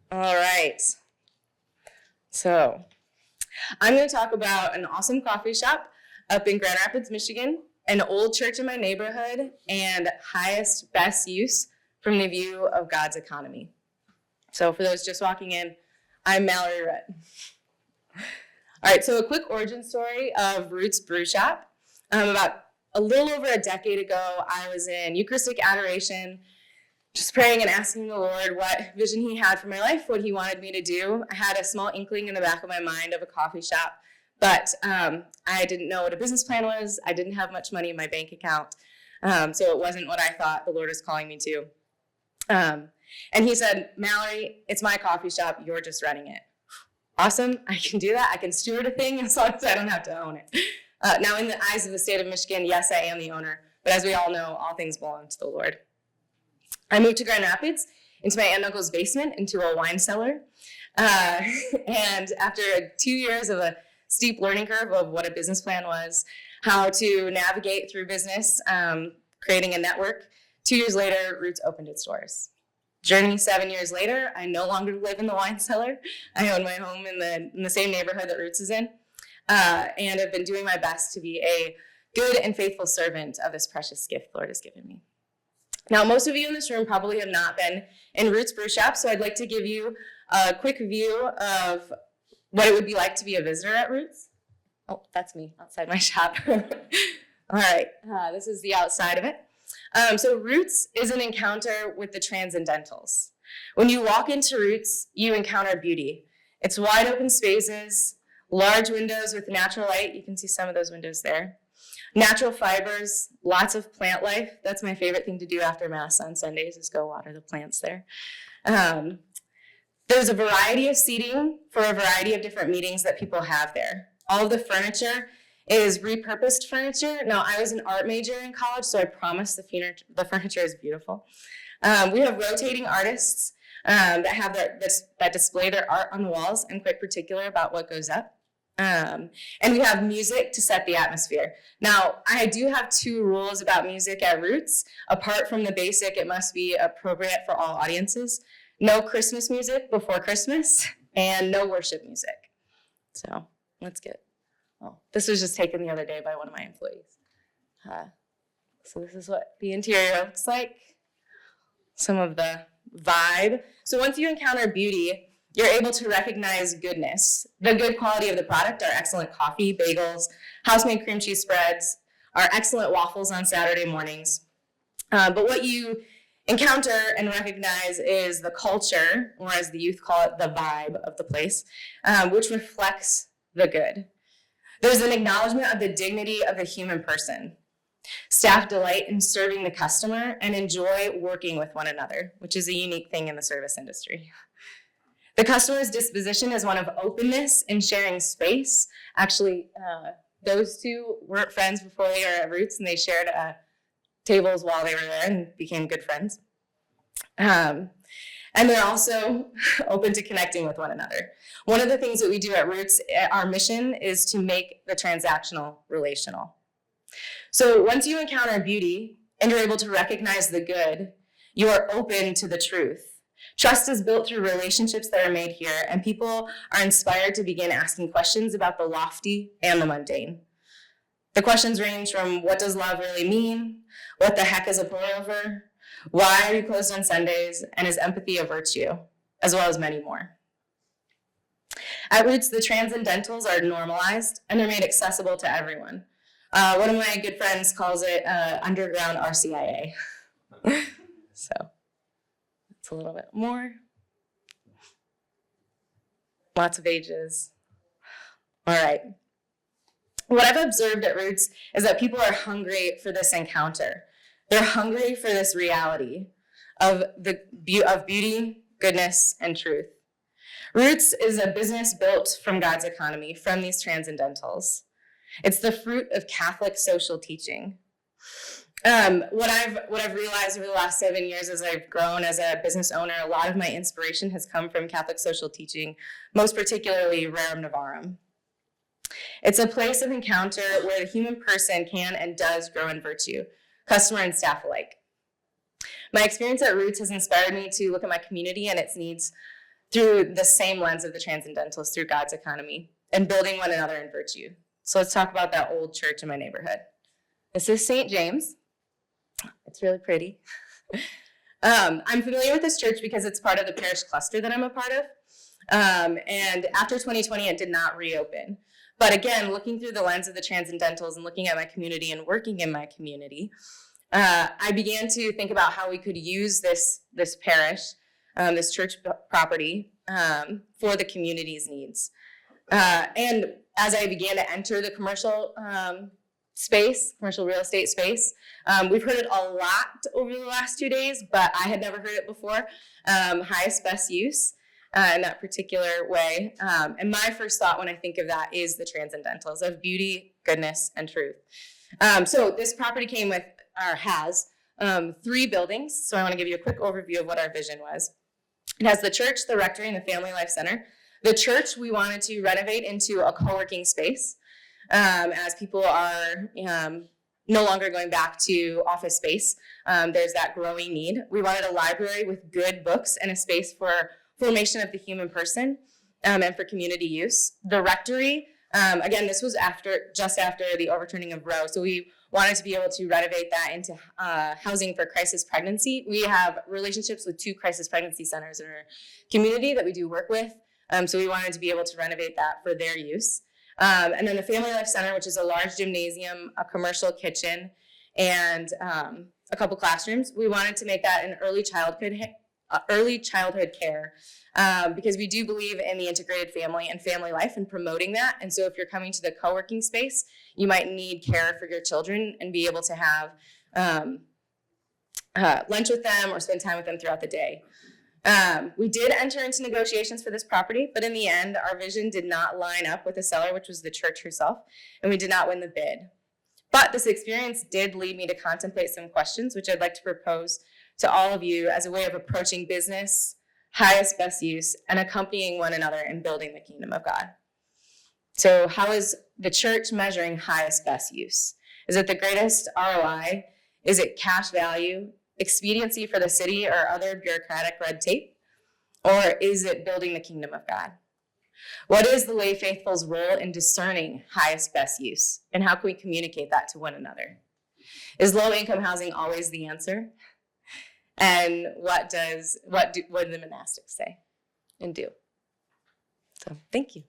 All right. So I'm going to talk about an awesome coffee shop up in Grand Rapids, Michigan, an old church in my neighborhood, and highest, best use from the view of God's economy. So for those just walking in, I'm Mallory. All right, so a quick origin story of Roots Brew Shop. About a little over a decade ago, I was in Eucharistic adoration, just praying and asking the Lord what vision he had for my life, what he wanted me to do. I had a small inkling in the back of my mind of a coffee shop, but I didn't know what a business plan was. I didn't have much money in my bank account, so it wasn't what I thought the Lord was calling me to. And he said, Mallory, it's my coffee shop. You're just running it. Awesome. I can do that. I can steward a thing as long as I don't have to own it. Now, in the eyes of the state of Michigan, yes, I am the owner. But as we all know, all things belong to the Lord. I moved to Grand Rapids into my aunt and uncle's basement into a wine cellar. And after 2 years of a steep learning curve of what a business plan was, how to navigate through business, creating a network, 2 years later, Roots opened its doors. Journey 7 years later, I no longer live in the wine cellar. I own my home in the same neighborhood that Roots is in, and I've been doing my best to be a good and faithful servant of this precious gift the Lord has given me. Now, most of you in this room probably have not been in Roots Brew Shop, so I'd like to give you a quick view of what it would be like to be a visitor at Roots. Oh, that's me outside my shop. All right, this is the outside of it. So Roots is an encounter with the transcendentals. When you walk into Roots, you encounter beauty. It's wide open spaces, large windows with natural light. You can see some of those windows there. Natural fibers, lots of plant life. That's my favorite thing to do after Mass on Sundays is go water the plants there. There's a variety of seating for a variety of different meetings that people have there. All of the furniture is repurposed furniture. Now, I was an art major in college, so I promise the furniture is beautiful. We have rotating artists that display their art on the walls. I'm quite particular about what goes up. And we have music to set the atmosphere. Now, I do have 2 rules about music at Roots. Apart from the basic, it must be appropriate for all audiences. No Christmas music before Christmas, and no worship music. So let's get. Oh, this was just taken the other day by one of my employees. So this is what the interior looks like. Some of the vibe. So once you encounter beauty, you're able to recognize goodness. The good quality of the product are excellent coffee, bagels, house-made cream cheese spreads, our excellent waffles on Saturday mornings. But what you encounter and recognize is the culture, or as the youth call it, the vibe of the place, which reflects the good. There's an acknowledgement of the dignity of the human person. Staff delight in serving the customer and enjoy working with one another, which is a unique thing in the service industry. The customer's disposition is one of openness and sharing space. Actually, those 2 weren't friends before they were at Roots, and they shared tables while they were there and became good friends. And they're also open to connecting with one another. One of the things that we do at Roots, our mission is to make the transactional relational. So once you encounter beauty and you're able to recognize the good, you are open to the truth. Trust is built through relationships that are made here, and people are inspired to begin asking questions about the lofty and the mundane. The questions range from, what does love really mean? What the heck is a pour-over? Why are you closed on Sundays? And is empathy a virtue? As well as many more. At Roots, the transcendentals are normalized, and they're made accessible to everyone. One of my good friends calls it underground RCIA. So it's a little bit more. Lots of ages. All right. What I've observed at Roots is that people are hungry for this encounter. They're hungry for this reality of beauty, goodness, and truth. Roots is a business built from God's economy, from these transcendentals. It's the fruit of Catholic social teaching. What I've realized over the last 7 years as I've grown as a business owner, a lot of my inspiration has come from Catholic social teaching, most particularly Rerum Novarum. It's a place of encounter where the human person can and does grow in virtue, customer and staff alike. My experience at Roots has inspired me to look at my community and its needs through the same lens of the transcendentalists, through God's economy, and building one another in virtue. So let's talk about that old church in my neighborhood. This is St. James. It's really pretty. I'm familiar with this church because it's part of the parish cluster that I'm a part of. And after 2020, it did not reopen. But again, looking through the lens of the transcendentals and looking at my community and working in my community, I began to think about how we could use this parish, this church property, for the community's needs. And as I began to enter the commercial real estate space, we've heard it a lot over the last 2 days, but I had never heard it before. Highest best use in that particular way. And my first thought when I think of that is the transcendentals of beauty, goodness, and truth. So this property came with, or has, 3 buildings. So I want to give you a quick overview of what our vision was. It has the church, the rectory, and the Family Life Center. The church we wanted to renovate into a co-working space, as people are no longer going back to office space. There's that growing need. We wanted a library with good books and a space for formation of the human person and for community use. The rectory, again, this was just after the overturning of Roe, so we wanted to be able to renovate that into housing for crisis pregnancy. We have relationships with 2 crisis pregnancy centers in our community that we do work with, so we wanted to be able to renovate that for their use. And then the Family Life Center, which is a large gymnasium, a commercial kitchen, and a couple classrooms. We wanted to make that an early childhood care because we do believe in the integrated family and family life and promoting that. And so if you're coming to the co-working space, you might need care for your children and be able to have lunch with them or spend time with them throughout the day. We did enter into negotiations for this property, but in the end, our vision did not line up with the seller, which was the church herself, and we did not win the bid. But this experience did lead me to contemplate some questions, which I'd like to propose to all of you as a way of approaching business, highest best use, and accompanying one another in building the kingdom of God. So how is the church measuring highest best use? Is it the greatest ROI? Is it cash value, expediency for the city, or other bureaucratic red tape? Or is it building the kingdom of God? What is the lay faithful's role in discerning highest best use? And how can we communicate that to one another? Is low income housing always the answer? And what do the monastics say and do? So thank you.